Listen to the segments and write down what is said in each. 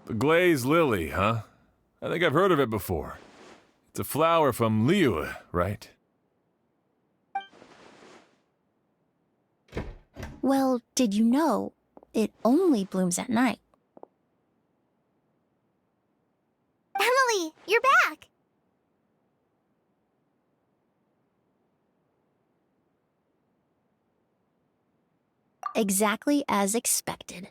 The glazed lily, huh? I think I've heard of it before. It's a flower from Liyue, right? Well, did you know it only blooms at night? Emily, you're back! Exactly as expected.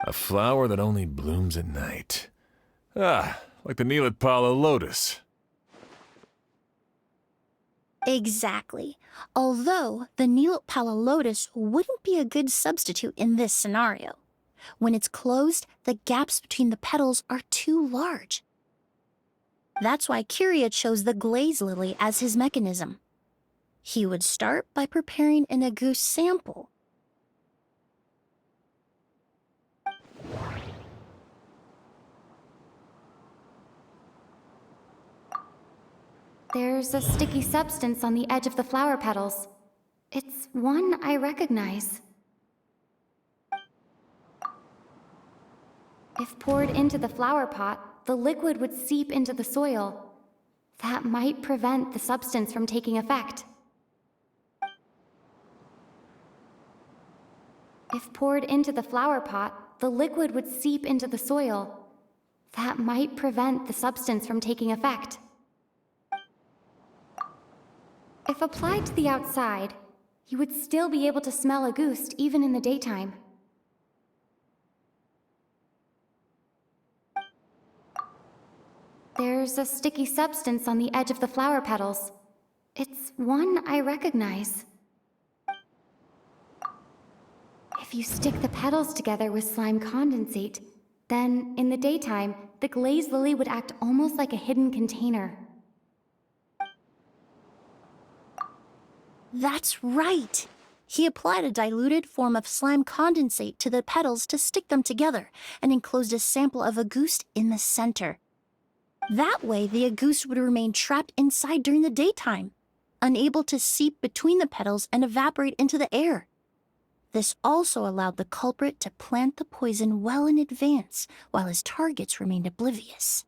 A flower that only blooms at night. Ah, like the Neelitpala lotus. Exactly. Although the Neelitpala lotus wouldn't be a good substitute in this scenario. When it's closed, the gaps between the petals are too large. That's why Kiria chose the glaze lily as his mechanism. He would start by preparing an Auguste sample. There's a sticky substance on the edge of the flower petals. It's one I recognize. If poured into the flower pot, the liquid would seep into the soil. That might prevent the substance from taking effect. If poured into the flower pot, the liquid would seep into the soil. That might prevent the substance from taking effect. If applied to the outside, you would still be able to smell Auguste even in the daytime. There's a sticky substance on the edge of the flower petals. It's one I recognize. If you stick the petals together with slime condensate, then in the daytime, the glazed lily would act almost like a hidden container. That's right! He applied a diluted form of slime condensate to the petals to stick them together and enclosed a sample of Auguste in the center. That way, the Auguste would remain trapped inside during the daytime, unable to seep between the petals and evaporate into the air. This also allowed the culprit to plant the poison well in advance while his targets remained oblivious.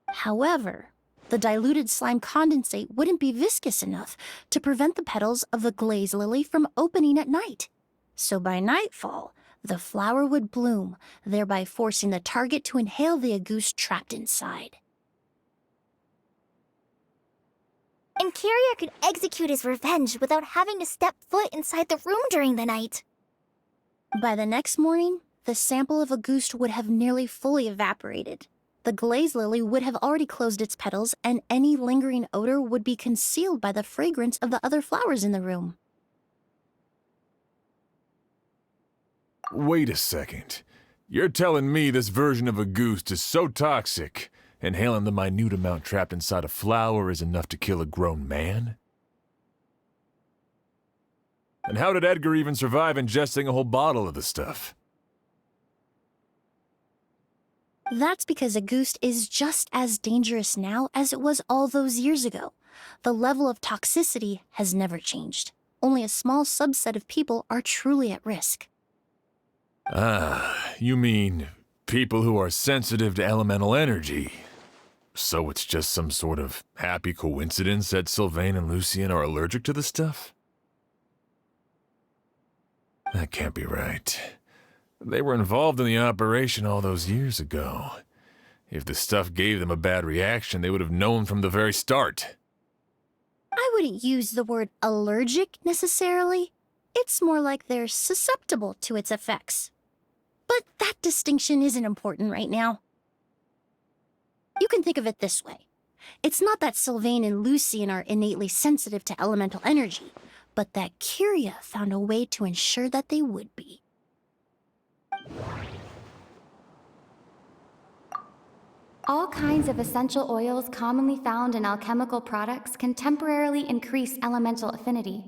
However, the diluted slime condensate wouldn't be viscous enough to prevent the petals of the glaze lily from opening at night. So by nightfall, the flower would bloom, thereby forcing the target to inhale the Auguste trapped inside. And Kiria could execute his revenge without having to step foot inside the room during the night. By the next morning, the sample of Auguste would have nearly fully evaporated. The glaze lily would have already closed its petals, and any lingering odor would be concealed by the fragrance of the other flowers in the room. Wait a second. You're telling me this version of Auguste is so toxic, inhaling the minute amount trapped inside a flower is enough to kill a grown man? And how did Edgar even survive ingesting a whole bottle of the stuff? That's because Auguste is just as dangerous now as it was all those years ago. The level of toxicity has never changed. Only a small subset of people are truly at risk. Ah, you mean people who are sensitive to elemental energy. So it's just some sort of happy coincidence that Sylvain and Lucien are allergic to the stuff? That can't be right. They were involved in the operation all those years ago. If the stuff gave them a bad reaction, they would have known from the very start. I wouldn't use the word allergic necessarily. It's more like they're susceptible to its effects. But that distinction isn't important right now. You can think of it this way. It's not that Sylvain and Lucien are innately sensitive to elemental energy, but that Kiria found a way to ensure that they would be. All kinds of essential oils commonly found in alchemical products can temporarily increase elemental affinity.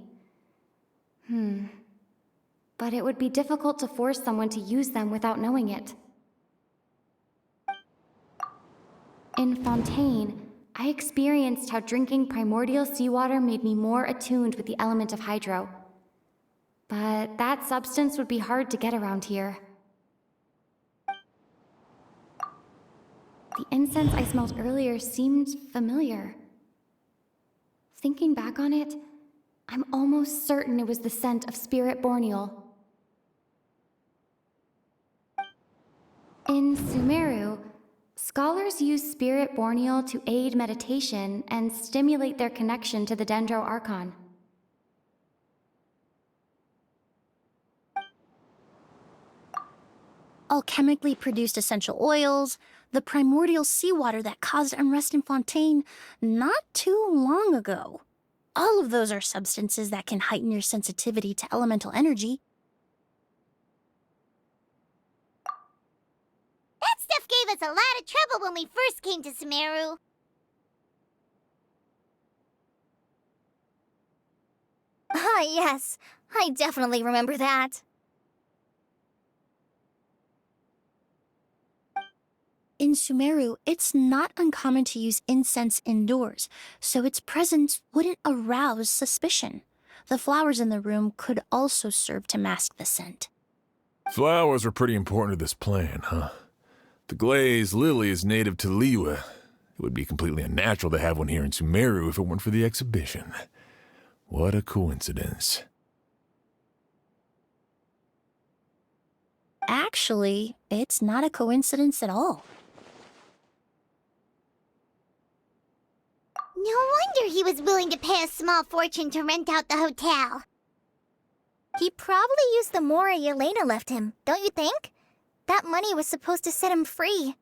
But it would be difficult to force someone to use them without knowing it. In Fontaine, I experienced how drinking primordial seawater made me more attuned with the element of hydro. But that substance would be hard to get around here. The incense I smelled earlier seemed familiar. Thinking back on it, I'm almost certain it was the scent of spirit borneal. In Sumeru, scholars use spirit borneal to aid meditation and stimulate their connection to the Dendro Archon. Alchemically produced essential oils, the primordial seawater that caused unrest in Fontaine not too long ago. All of those are substances that can heighten your sensitivity to elemental energy. That stuff gave us a lot of trouble when we first came to Sumeru. Ah, yes. I definitely remember that. In Sumeru, it's not uncommon to use incense indoors, so its presence wouldn't arouse suspicion. The flowers in the room could also serve to mask the scent. Flowers are pretty important to this plan, huh? The glazed lily is native to Liyue. It would be completely unnatural to have one here in Sumeru if it weren't for the exhibition. What a coincidence. Actually, it's not a coincidence at all. No wonder he was willing to pay a small fortune to rent out the hotel. He probably used the mora Yelena left him, don't you think? That money was supposed to set him free.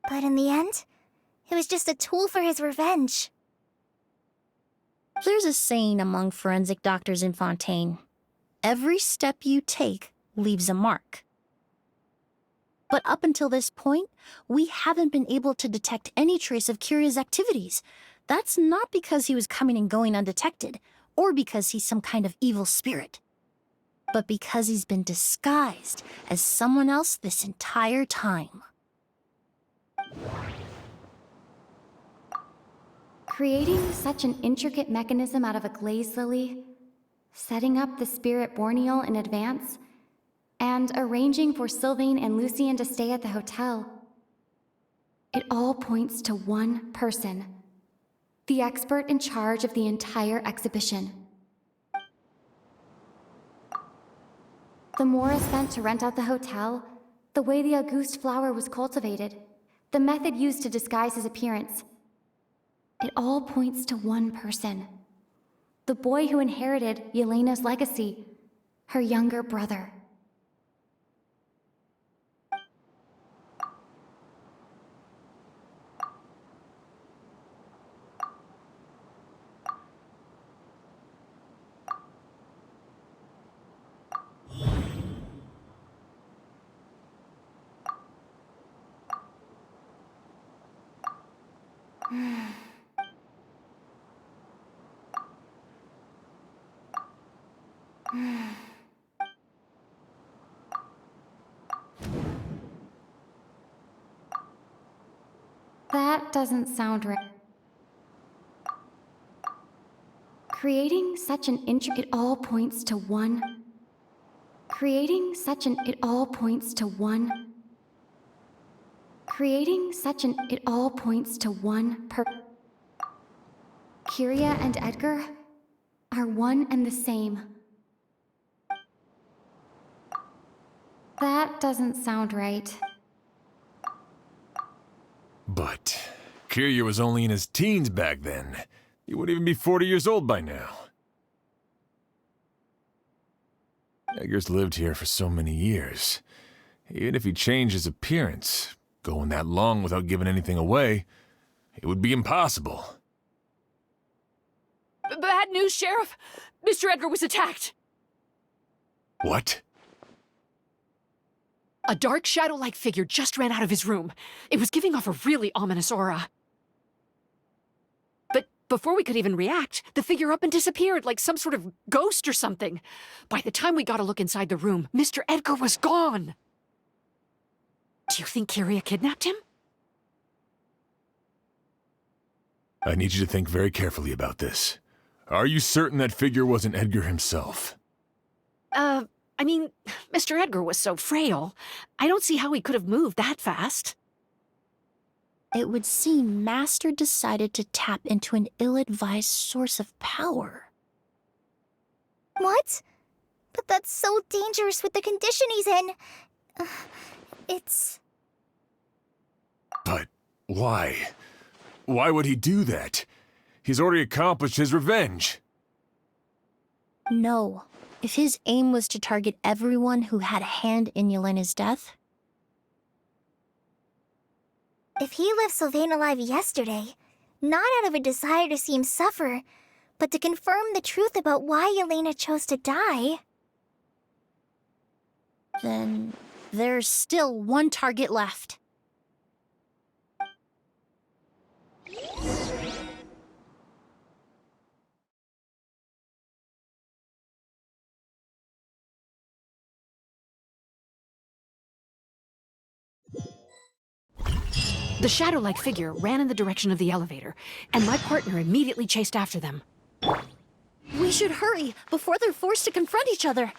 But in the end, it was just a tool for his revenge. There's a saying among forensic doctors in Fontaine. Every step you take leaves a mark. But up until this point, we haven't been able to detect any trace of Kyria's activities. That's not because he was coming and going undetected, or because he's some kind of evil spirit, but because he's been disguised as someone else this entire time. Creating such an intricate mechanism out of a glazed lily, setting up the spirit borneal in advance, and arranging for Sylvain and Lucien to stay at the hotel. It all points to one person, the expert in charge of the entire exhibition. The mora spent to rent out the hotel, the way the Auguste flower was cultivated, the method used to disguise his appearance. It all points to one person. The boy who inherited Yelena's legacy, her younger brother. That doesn't sound right. Creating such an it all points to one. Creating such an it all points to one. Creating such an it all points to one Kyria and Edgar are one and the same. That doesn't sound right. But Kyria was only in his teens back then. He wouldn't even be 40 years old by now. Edgar's lived here for so many years. Even if he changed his appearance, going that long without giving anything away, it would be impossible. Bad news, Sheriff! Mr. Edgar was attacked! What? A dark shadow-like figure just ran out of his room. It was giving off a really ominous aura. But Before we could even react, the figure up and disappeared like some sort of ghost or something. By the time we got a look inside the room, Mr. Edgar was gone. Do you think Kyria kidnapped him? I need you to think very carefully about this. Are you certain that figure wasn't Edgar himself? I mean, Mr. Edgar was so frail. I don't see how he could have moved that fast. It would seem Master decided to tap into an ill-advised source of power. What? But that's so dangerous with the condition he's in. It's... But why? Why would he do that? He's already accomplished his revenge. No. If his aim was to target everyone who had a hand in Yelena's death... If he left Sylvain alive yesterday, not out of a desire to see him suffer, but to confirm the truth about why Yelena chose to die... then there's still one target left. The shadow-like figure ran in the direction of the elevator, and my partner immediately chased after them. We should hurry before they're forced to confront each other.